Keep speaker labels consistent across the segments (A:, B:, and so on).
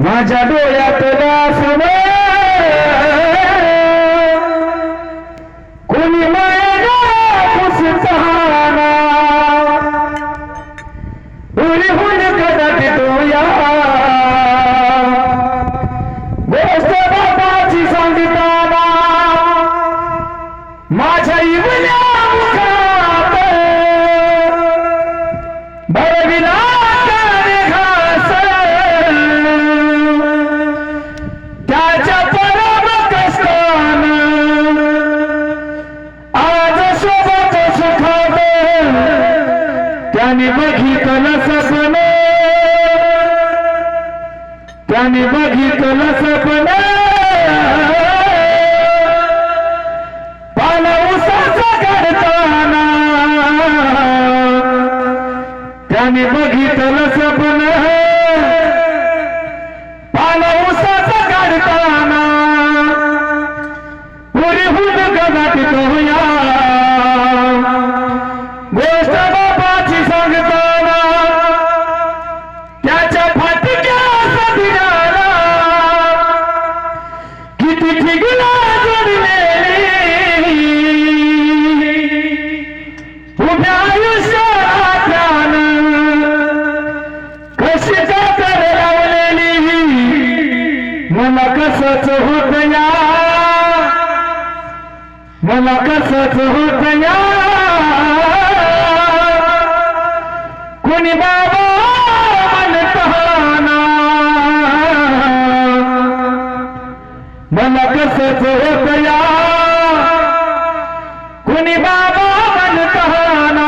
A: माझ्या डोळ्यातला समय कोणी मायना पुसताना उरीहून कदाच डोळ्या गोष्ट बाबाची सांगताना माझ्या इवल्या मुखात बरविला त्याच्या परम कष्टानं आज सोबत सुखात त्याने बघितलं सपन, त्याने बघितलं सपन पाला उसाचा काढताना, त्याने बघितलं सपन पाला उसाचा काढताना पुरीहून कदाच होया गोष्ट बाबाची सांगताना त्याच्या फाटक्या सदिनाला किती ठिगला जोडलेली उभ्या आयुष्यात त्यानं कशी तर लावलेली मला कसंच होत या, मला कसंच होत या कोणी बाबा म्हणताना, मला कसंच होत या कोणी बाबा म्हणताना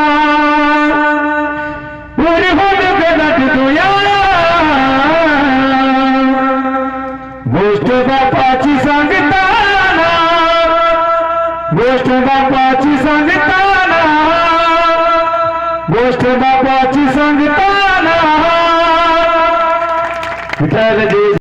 A: पुरीहून कदाच तुया गोष्ट बापाची सांगताना, गोष्ट बापाची सांगताना, गोष्ट बापाची सांगताना